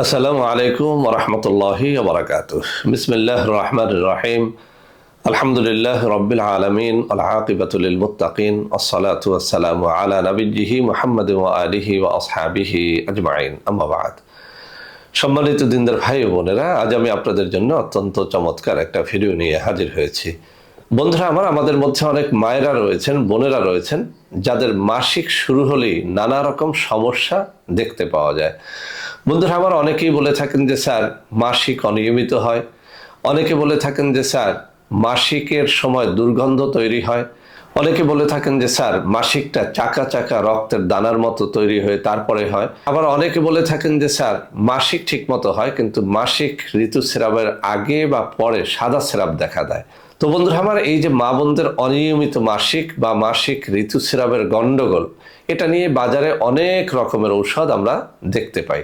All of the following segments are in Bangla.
আসসালামু আলাইকুম ওয়া রাহমাতুল্লাহি ওয়া বারাকাতুহু। বিসমিল্লাহির রহমানির রহিম। আলহামদুলিল্লাহি রাব্বিল আলামিন ওয়াল আকিবাতু লিল মুত্তাকিন ওয়াসসালাতু ওয়াসসালামু আলা নাবিয়্যিহি মুহাম্মাদিন ওয়া আলিহি ওয়া আসহাবিহি আজমাইন। আম্মা বা'দ। সম্মানিত দিনদার ভাই ও বোনেরা, আজ আমি আপনাদের জন্য অত্যন্ত চমৎকার একটা ভিডিও নিয়ে হাজির হয়েছি। বন্ধুরা আমার, আমাদের মধ্যে অনেক মায়েরা রয়েছেন, বোনেরা রয়েছেন, যাদের মাসিক শুরু হলেই নানা রকম সমস্যা দেখতে পাওয়া যায়। বন্ধুরা আমার, অনেকেই বলে থাকেন যে স্যার মাসিক অনিয়মিত হয়, অনেকে বলে থাকেন যে স্যার মাসিকের সময় দুর্গন্ধ তৈরি হয়, অনেকে বলে থাকেন যে স্যার মাসিকটা চাকা চাকা রক্তের দানার মতো তৈরি হয়ে তারপরে হয়। আবার অনেকে বলে থাকেন যে স্যার মাসিক ঠিক মতো হয়, কিন্তু মাসিক ঋতুস্রাবের আগে বা পরে সাদা স্রাব দেখা দেয়। তো বন্ধুরা আমার, এই যে মা বোনদের অনিয়মিত মাসিক বা মাসিক ঋতুস্রাবের গন্ডগোল, এটা নিয়ে বাজারে অনেক রকমের ঔষধ আমরা দেখতে পাই।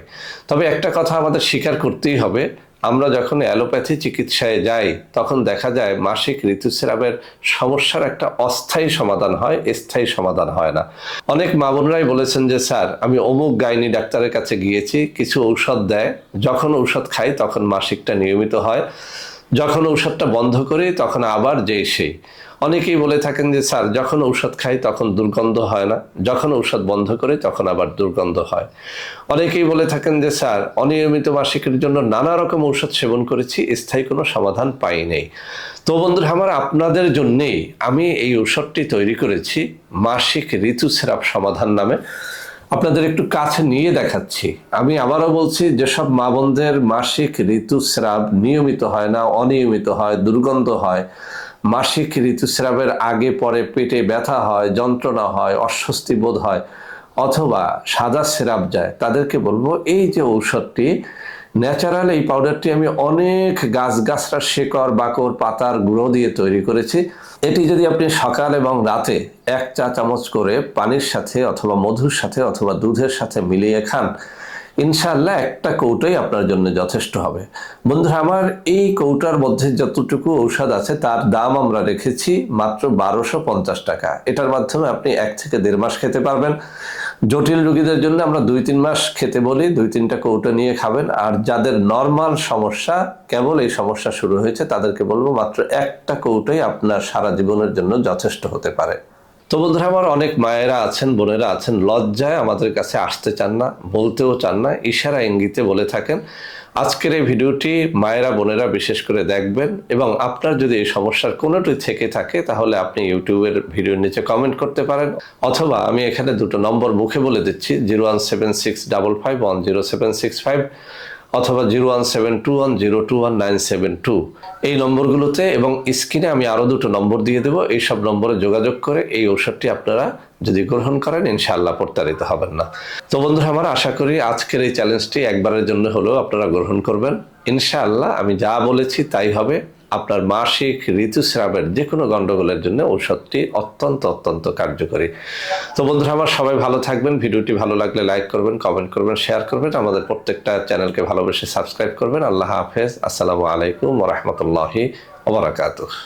তবে একটা কথা আমাদের স্বীকার করতেই হবে, আমরা যখন অ্যালোপ্যাথি চিকিৎসায় যাই তখন দেখা যায় মাসিক ঋতুস্রাবের সমস্যার একটা অস্থায়ী সমাধান হয়, স্থায়ী সমাধান হয় না। অনেক মা বোনরাই বলেছেন যে স্যার আমি অমুক গাইনি ডাক্তারের কাছে গিয়েছি, কিছু ঔষধ দেয়, যখন ঔষধ খাই তখন মাসিকটা নিয়মিত হয়, যখন ঔষধটা বন্ধ করি তখন আবার যেই সেই। অনেকেই বলে থাকেন যে স্যার যখন ঔষধ খাই তখন দুর্গন্ধ হয় না, যখন ঔষধ বন্ধ করি তখন আবার দুর্গন্ধ হয়। অনেকেই বলে থাকেন যে স্যার অনিয়মিত মাসিকের জন্য নানা রকম ঔষধ সেবন করেছি, স্থায়ী কোনো সমাধান পাই নেই। তো বন্ধুরা আমার, আপনাদের জন্যেই আমি এই ঔষধটি তৈরি করেছি, মাসিক ঋতুস্রাব সমাধান নামে। আপনাদের একটু কাছে নিয়ে দেখাচ্ছি। আমি আবারও বলছি, যেসব মা বোনদের মাসিক ঋতুস্রাব নিয়মিত হয় না, অনিয়মিত হয়, দুর্গন্ধ হয়, মাসিক ঋতুস্রাবের আগে পরে পেটে ব্যথা হয়, যন্ত্রণা হয়, অস্বস্তি বোধ হয়, অথবা সাদা স্রাব যায়, তাদেরকে বলবো এই যে ঔষধটি ন্যাচারাল, এই পাউডারটি আমি অনেক গাছগাছরা শেকড় বাকড় পাতার গুঁড়ো দিয়ে তৈরি করেছি। এটি যদি আপনি সকাল এবং রাতে 1 চা চামচ করে পানির সাথে অথবা মধুর সাথে অথবা দুধের সাথে মিলিয়ে খান, ইনশাআল্লাহ একটা কৌটোই আপনার জন্য যথেষ্ট হবে। বন্ধুরা আমার, এই কৌটার মধ্যে যতটুকু ঔষধ আছে তার দাম আমরা রেখেছি মাত্র 1250 টাকা। এটার মাধ্যমে আপনি 1 থেকে 1.5 মাস খেতে পারবেন। জটিল রোগীদের জন্য আমরা 2-3 মাস খেতে বলি, 2-3টা কৌটো নিয়ে খাবেন। আর যাদের নর্মাল সমস্যা, কেবল এই সমস্যা শুরু হয়েছে, তাদেরকে বলবো মাত্র একটা কৌটোই আপনার সারা জীবনের জন্য যথেষ্ট হতে পারে। তো বন্ধুরা আমার, অনেক মায়েরা আছেন, বোনেরা আছেন, লজ্জায় আমাদের কাছে আসতে চান না, বলতেও চান না, ইশারা ইঙ্গিতে বলে থাকেন। আজকের এই ভিডিওটি মায়েরা বোনেরা বিশেষ করে দেখবেন, এবং আপনার যদি এই সমস্যার কোনোটি থেকে থাকে তাহলে আপনি ইউটিউবের ভিডিওর নিচে কমেন্ট করতে পারেন, অথবা আমি এখানে দুটো নম্বর মুখে বলে দিচ্ছি, 01765510765 অথবা 01721021972 এই নম্বরগুলোতে, এবং স্ক্রিনে আমি আরও দুটো নম্বর দিয়ে দেবো। এই সব নম্বরে যোগাযোগ করে এই ঔষধটি আপনারা যদি গ্রহণ করেন, ইনশাআল্লাহ প্রতারিত হবেন না। তো বন্ধুরা আমার, আশা করি আজকের এই চ্যালেঞ্জটি একবারের জন্য হলেও আপনারা গ্রহণ করবেন। ইনশাআল্লাহ আমি যা বলেছি তাই হবে। আপনার মাসিক ঋতুস্রাবের যে কোনো গন্ডগোলের জন্য ঔষধটি অত্যন্ত কার্যকরী। তো বন্ধুরা আমার, সবাই ভালো থাকবেন। ভিডিওটি ভালো লাগলে লাইক করবেন, কমেন্ট করবেন, শেয়ার করবেন, আমাদের প্রত্যেকটা চ্যানেলকে ভালোবেসে সাবস্ক্রাইব করবেন। আল্লাহ হাফেজ। আসসালামু আলাইকুম ওয়া রাহমাতুল্লাহি ওয়া বারাকাতুহু।